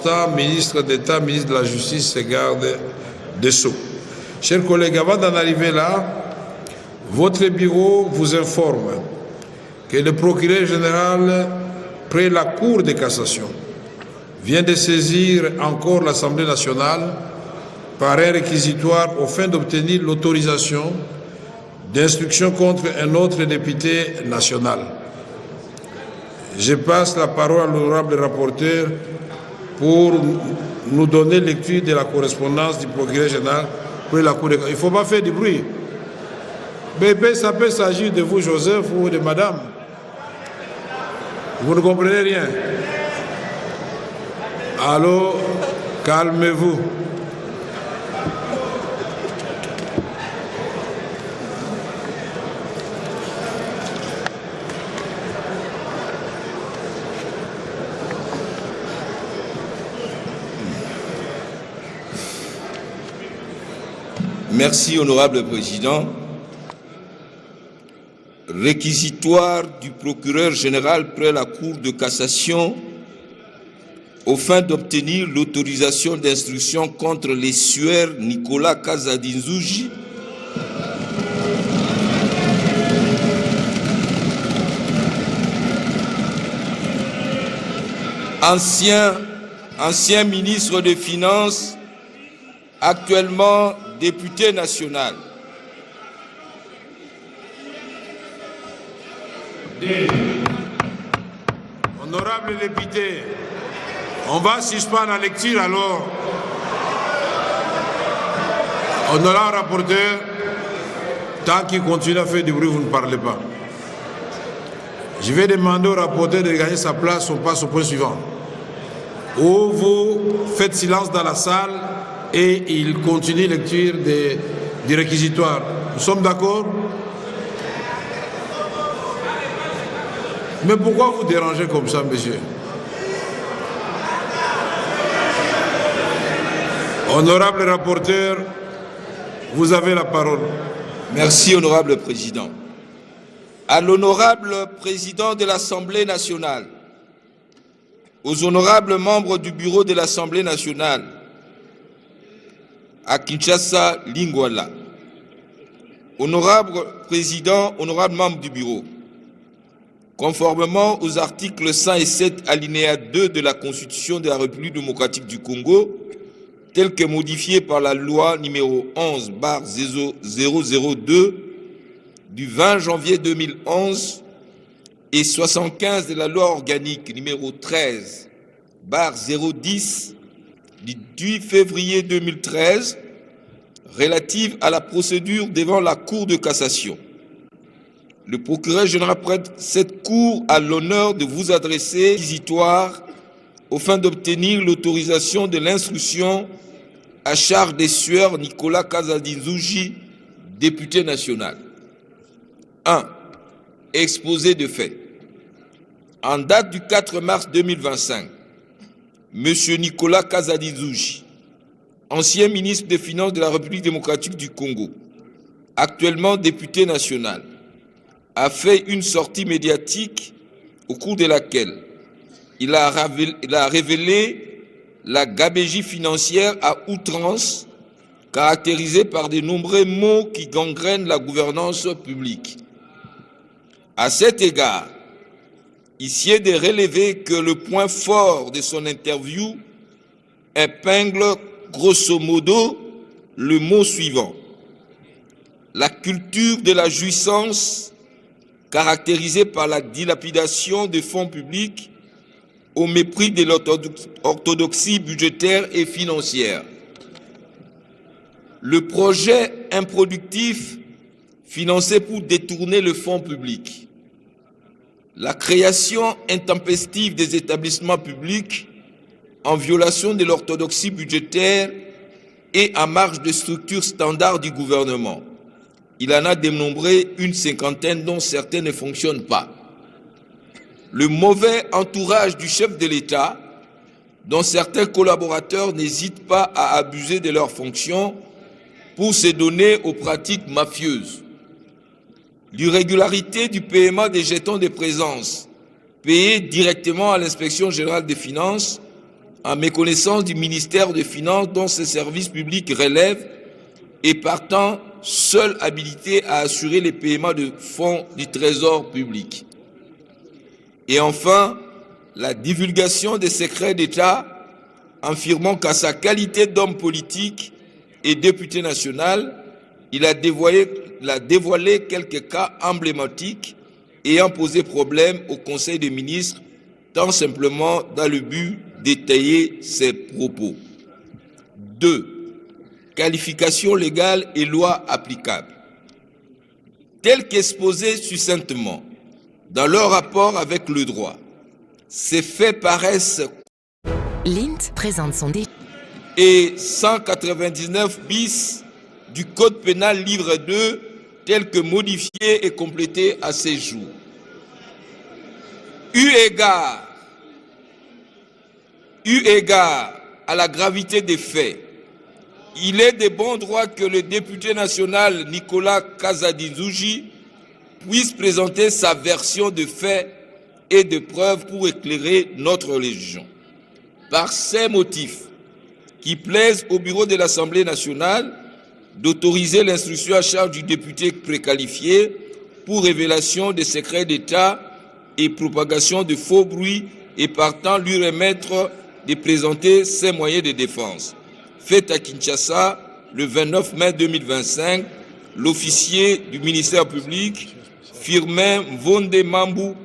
Constant, ministre d'État, ministre de la Justice et garde des Sceaux. Chers collègues, avant d'en arriver là, votre bureau vous informe que le procureur général, près la Cour de cassation, vient de saisir encore l'Assemblée nationale par un réquisitoire aux fins d'obtenir l'autorisation d'instruction contre un autre député national. Je passe la parole à l'honorable rapporteur pour nous donner lecture de la correspondance du procureur général pour la Cour de cassation. Il ne faut pas faire du bruit. Bébé, ça peut s'agir de vous, Joseph, ou de madame. Vous ne comprenez rien. Alors, calmez-vous. Merci, honorable président. Réquisitoire du procureur général près la Cour de cassation aux fins d'obtenir l'autorisation d'instruction contre les sueurs Nicolas Kazadinzouji, ancien ministre des Finances, actuellement député national. Honorable député, on va suspendre la lecture alors. Honorable rapporteur, tant qu'il continue à faire du bruit, vous ne parlez pas. Je vais demander au rapporteur de gagner sa place, on passe au point suivant. Ou vous faites silence dans la salle et il continue la lecture du réquisitoire. Nous sommes d'accord? Mais pourquoi vous dérangez comme ça, monsieur? Honorable rapporteur, vous avez la parole. Merci, honorable président. À l'honorable président de l'Assemblée nationale, aux honorables membres du bureau de l'Assemblée nationale, à Kinshasa, Lingwala, honorable président, honorable membre du bureau, conformément aux articles 107 alinéa 2 de la Constitution de la République démocratique du Congo, tel que modifié par la loi numéro 11/002 du 20 janvier 2011 et 75 de la loi organique numéro 13/010 du 8 février 2013 relative à la procédure devant la Cour de cassation. Le procureur général prête cette cour à l'honneur de vous adresser réquisitoire aux fins d'obtenir l'autorisation de l'instruction à charge des sueurs Nicolas Kazadinzouji, député national. 1. Exposé de fait. En date du 4 mars 2025, M. Nicolas Kazadinzouji, ancien ministre des Finances de la République démocratique du Congo, actuellement député national, a fait une sortie médiatique au cours de laquelle il a révélé la gabegie financière à outrance, caractérisée par de nombreux maux qui gangrènent la gouvernance publique. À cet égard, ici est de relever que le point fort de son interview épingle grosso modo le mot suivant: la culture de la jouissance caractérisée par la dilapidation des fonds publics au mépris de l'orthodoxie budgétaire et financière. Le projet improductif financé pour détourner le fonds public, la création intempestive des établissements publics en violation de l'orthodoxie budgétaire et en marge de structures standards du gouvernement. Il en a dénombré une cinquantaine dont certaines ne fonctionnent pas. Le mauvais entourage du chef de l'État, dont certains collaborateurs n'hésitent pas à abuser de leurs fonctions pour se donner aux pratiques mafieuses. L'irrégularité du paiement des jetons de présence payés directement à l'inspection générale des finances en méconnaissance du ministère des Finances dont ces services publics relèvent et partant seul habilité à assurer les paiements de fonds du Trésor public. Et enfin, la divulgation des secrets d'État, affirmant qu'à sa qualité d'homme politique et député national, il a dévoilé quelques cas emblématiques ayant posé problème au Conseil des ministres, tant simplement dans le but d'étayer ses propos. 2. Qualification légale et loi applicable. Tel qu'exposé succinctement dans leur rapport avec le droit, ces faits paraissent L'INT présente son et 199 bis du Code pénal livre 2 tel que modifié et complété à ces jours. Eu égard à la gravité des faits, il est de bon droit que le député national Nicolas Kazadi-Zouji puisse présenter sa version de faits et de preuves pour éclairer notre religion. Par ces motifs qui plaisent au bureau de l'Assemblée nationale d'autoriser l'instruction à charge du député préqualifié pour révélation des secrets d'État et propagation de faux bruits et partant lui remettre de présenter ses moyens de défense. Fait à Kinshasa le 29 mai 2025, l'officier du ministère public, Firmin Mvonde Mambou,